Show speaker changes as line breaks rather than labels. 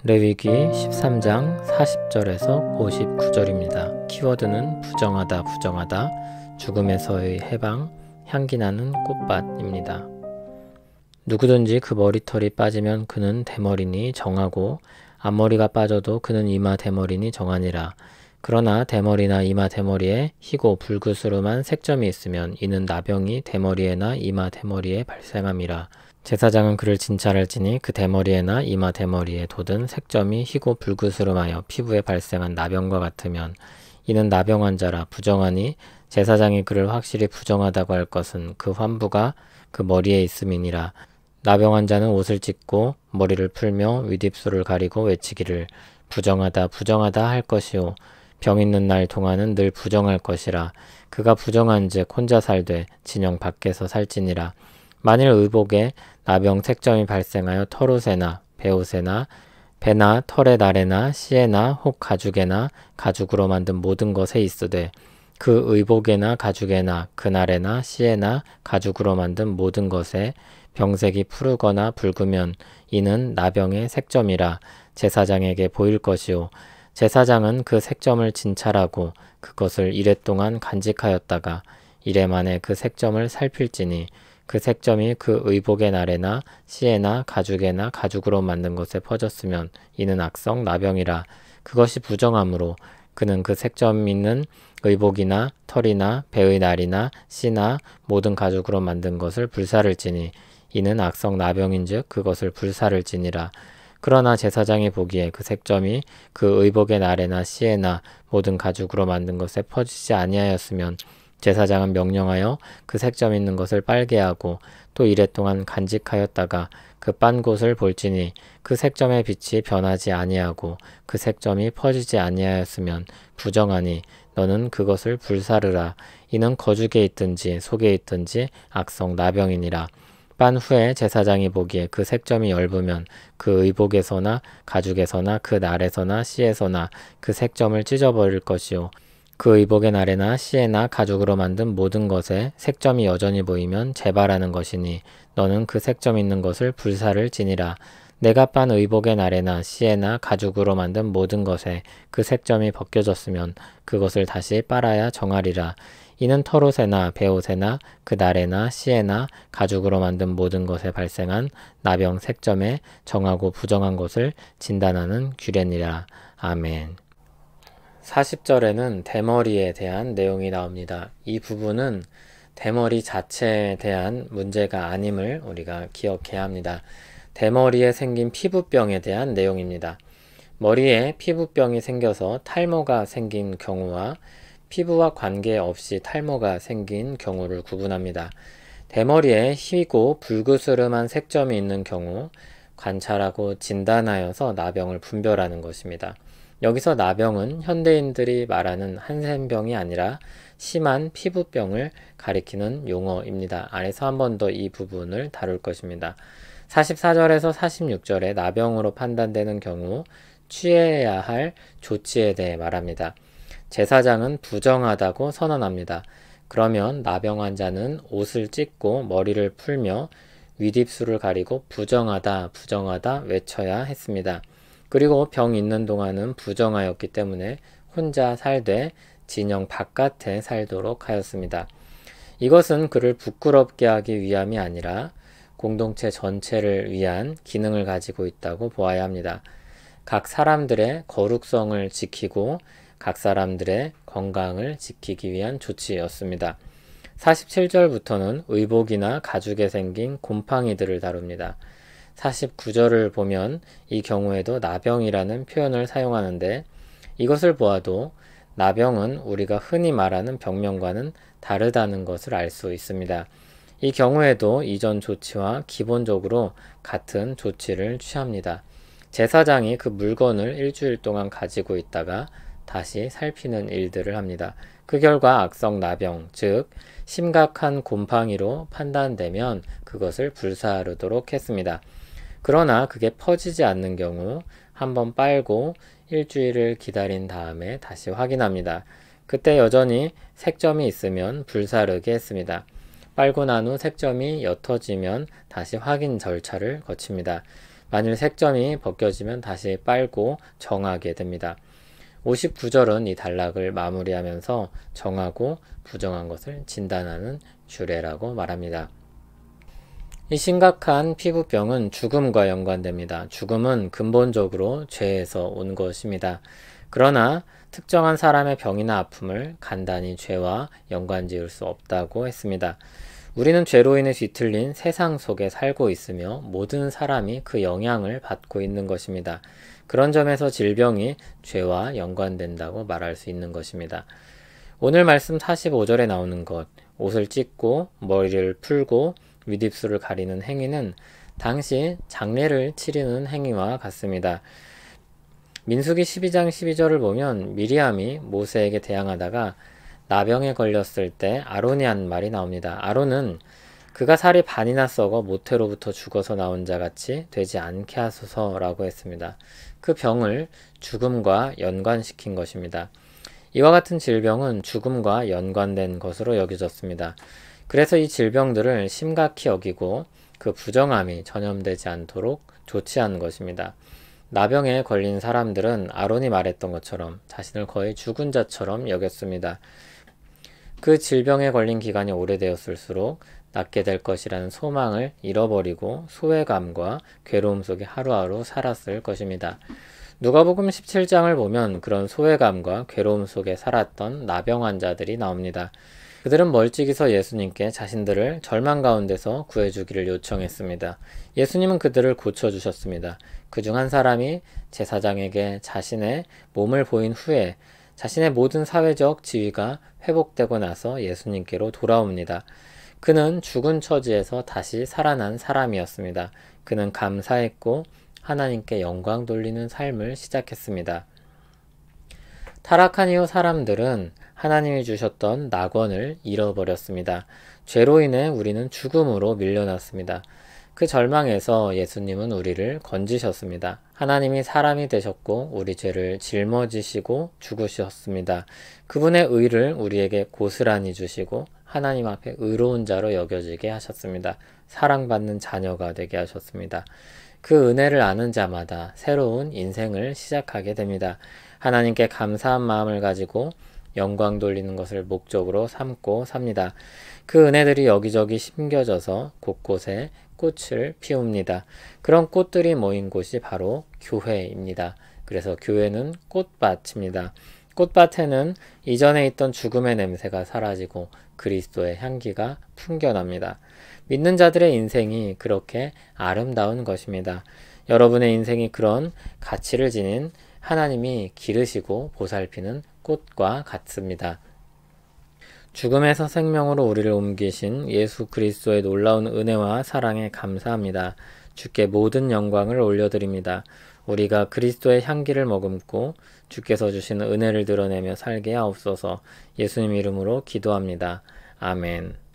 레위기 13장 40절에서 59절입니다. 키워드는 부정하다 부정하다, 죽음에서의 해방, 향기나는 꽃밭입니다. 누구든지 그 머리털이 빠지면 그는 대머리니 정하고 앞머리가 빠져도 그는 이마 대머리니 정하니라. 그러나 대머리나 이마 대머리에 희고 붉으스름한 색점이 있으면 이는 나병이 대머리에나 이마 대머리에 발생함이라. 제사장은 그를 진찰할지니 그 대머리에나 이마 대머리에 돋은 색점이 희고 붉으스름하여 피부에 발생한 나병과 같으면 이는 나병 환자라. 부정하니 제사장이 그를 확실히 부정하다고 할 것은 그 환부가 그 머리에 있음이니라. 나병 환자는 옷을 찢고 머리를 풀며 윗입술을 가리고 외치기를 부정하다 부정하다 할 것이요 병 있는 날 동안은 늘 부정할 것이라. 그가 부정한즉 혼자 살되 진영 밖에서 살지니라. 만일 의복에 나병 색점이 발생하여 털옷에나 베옷에나 배나 털의 날에나 씨에나 혹 가죽에나 가죽으로 만든 모든 것에 있으되 그 의복에나 가죽에나 그날에나 씨에나 가죽으로 만든 모든 것에 병색이 푸르거나 붉으면 이는 나병의 색점이라. 제사장에게 보일 것이요 제사장은 그 색점을 진찰하고 그것을 이레 동안 간직하였다가 이레 만에 그 색점을 살필지니 그 색점이 그 의복의 날에나 씨에나 가죽에나 가죽으로 만든 것에 퍼졌으면 이는 악성 나병이라. 그것이 부정함으로 그는 그 색점 있는 의복이나 털이나 배의 날이나 씨나 모든 가죽으로 만든 것을 불사를지니 이는 악성 나병인즉 그것을 불사를지니라. 그러나 제사장이 보기에 그 색점이 그 의복의 날에나 씨에나 모든 가죽으로 만든 것에 퍼지지 아니하였으면 제사장은 명령하여 그 색점 있는 것을 빨게 하고 또 이레 동안 간직하였다가 그 빤 곳을 볼지니 그 색점의 빛이 변하지 아니하고 그 색점이 퍼지지 아니하였으면 부정하니 너는 그것을 불사르라. 이는 거죽에 있든지 속에 있든지 악성 나병이니라. 빤 후에 제사장이 보기에 그 색점이 엷으면 그 의복에서나 가죽에서나 그 날에서나 씨에서나 그 색점을 찢어버릴 것이요 그 의복의 날에나 씨에나 가죽으로 만든 모든 것에 색점이 여전히 보이면 재발하는 것이니 너는 그 색점 있는 것을 불사를 지니라. 내가 빤 의복의 날에나 씨에나 가죽으로 만든 모든 것에 그 색점이 벗겨졌으면 그것을 다시 빨아야 정하리라. 이는 털옷에나 베옷에나 그 날에나 씨에나 가죽으로 만든 모든 것에 발생한 나병 색점에 정하고 부정한 것을 진단하는 규례니라. 아멘. 40절에는 대머리에 대한 내용이 나옵니다. 이 부분은 대머리 자체에 대한 문제가 아님을 우리가 기억해야 합니다. 대머리에 생긴 피부병에 대한 내용입니다. 머리에 피부병이 생겨서 탈모가 생긴 경우와 피부와 관계없이 탈모가 생긴 경우를 구분합니다. 대머리에 희고 붉으스름한 색점이 있는 경우 관찰하고 진단하여서 나병을 분별하는 것입니다. 여기서 나병은 현대인들이 말하는 한센병이 아니라 심한 피부병을 가리키는 용어입니다. 아래서 한 번 더 이 부분을 다룰 것입니다. 44절에서 46절에 나병으로 판단되는 경우 취해야 할 조치에 대해 말합니다. 제사장은 부정하다고 선언합니다. 그러면 나병 환자는 옷을 찢고 머리를 풀며 윗입술을 가리고 부정하다 부정하다 외쳐야 했습니다. 그리고 병 있는 동안은 부정하였기 때문에 혼자 살되 진영 바깥에 살도록 하였습니다. 이것은 그를 부끄럽게 하기 위함이 아니라 공동체 전체를 위한 기능을 가지고 있다고 보아야 합니다. 각 사람들의 거룩성을 지키고 각 사람들의 건강을 지키기 위한 조치였습니다. 47절부터는 의복이나 가죽에 생긴 곰팡이들을 다룹니다. 49절을 보면 이 경우에도 나병이라는 표현을 사용하는데 이것을 보아도 나병은 우리가 흔히 말하는 병명과는 다르다는 것을 알 수 있습니다. 이 경우에도 이전 조치와 기본적으로 같은 조치를 취합니다. 제사장이 그 물건을 일주일 동안 가지고 있다가 다시 살피는 일들을 합니다. 그 결과 악성 나병, 즉 심각한 곰팡이로 판단되면 그것을 불사르도록 했습니다. 그러나 그게 퍼지지 않는 경우 한번 빨고 일주일을 기다린 다음에 다시 확인합니다. 그때 여전히 색점이 있으면 불사르게 했습니다. 빨고 난 후 색점이 옅어지면 다시 확인 절차를 거칩니다. 만일 색점이 벗겨지면 다시 빨고 정하게 됩니다. 59절은 이 단락을 마무리하면서 정하고 부정한 것을 진단하는 주례라고 말합니다. 이 심각한 피부병은 죽음과 연관됩니다. 죽음은 근본적으로 죄에서 온 것입니다. 그러나 특정한 사람의 병이나 아픔을 간단히 죄와 연관지을 수 없다고 했습니다. 우리는 죄로 인해 뒤틀린 세상 속에 살고 있으며 모든 사람이 그 영향을 받고 있는 것입니다. 그런 점에서 질병이 죄와 연관된다고 말할 수 있는 것입니다. 오늘 말씀 45절에 나오는 것, 옷을 찢고 머리를 풀고 윗입술을 가리는 행위는 당시 장례를 치르는 행위와 같습니다. 민수기 12장 12절을 보면 미리암이 모세에게 대항하다가 나병에 걸렸을 때 아론이 한 말이 나옵니다. 아론은 그가 살이 반이나 썩어 모태로부터 죽어서 나온 자 같이 되지 않게 하소서라고 했습니다. 그 병을 죽음과 연관시킨 것입니다. 이와 같은 질병은 죽음과 연관된 것으로 여겨졌습니다. 그래서 이 질병들을 심각히 여기고 그 부정함이 전염되지 않도록 조치한 것입니다. 나병에 걸린 사람들은 아론이 말했던 것처럼 자신을 거의 죽은 자처럼 여겼습니다. 그 질병에 걸린 기간이 오래되었을수록 낫게 될 것이라는 소망을 잃어버리고 소외감과 괴로움 속에 하루하루 살았을 것입니다. 누가복음 17장을 보면 그런 소외감과 괴로움 속에 살았던 나병 환자들이 나옵니다. 그들은 멀찍이 서 예수님께 자신들을 절망 가운데서 구해주기를 요청했습니다. 예수님은 그들을 고쳐주셨습니다. 그중 한 사람이 제사장에게 자신의 몸을 보인 후에 자신의 모든 사회적 지위가 회복되고 나서 예수님께로 돌아옵니다. 그는 죽은 처지에서 다시 살아난 사람이었습니다. 그는 감사했고 하나님께 영광 돌리는 삶을 시작했습니다. 타락한 이후 사람들은 하나님이 주셨던 낙원을 잃어버렸습니다. 죄로 인해 우리는 죽음으로 밀려났습니다. 그 절망에서 예수님은 우리를 건지셨습니다. 하나님이 사람이 되셨고 우리 죄를 짊어지시고 죽으셨습니다. 그분의 의를 우리에게 고스란히 주시고 하나님 앞에 의로운 자로 여겨지게 하셨습니다. 사랑받는 자녀가 되게 하셨습니다. 그 은혜를 아는 자마다 새로운 인생을 시작하게 됩니다. 하나님께 감사한 마음을 가지고 영광 돌리는 것을 목적으로 삼고 삽니다. 그 은혜들이 여기저기 심겨져서 곳곳에 꽃을 피웁니다. 그런 꽃들이 모인 곳이 바로 교회입니다. 그래서 교회는 꽃밭입니다. 꽃밭에는 이전에 있던 죽음의 냄새가 사라지고 그리스도의 향기가 풍겨납니다. 믿는 자들의 인생이 그렇게 아름다운 것입니다. 여러분의 인생이 그런 가치를 지닌 하나님이 기르시고 보살피는 꽃과 같습니다. 죽음에서 생명으로 우리를 옮기신 예수 그리스도의 놀라운 은혜와 사랑에 감사합니다. 주께 모든 영광을 올려드립니다. 우리가 그리스도의 향기를 머금고 주께서 주신 은혜를 드러내며 살게 하옵소서. 예수님 이름으로 기도합니다. 아멘.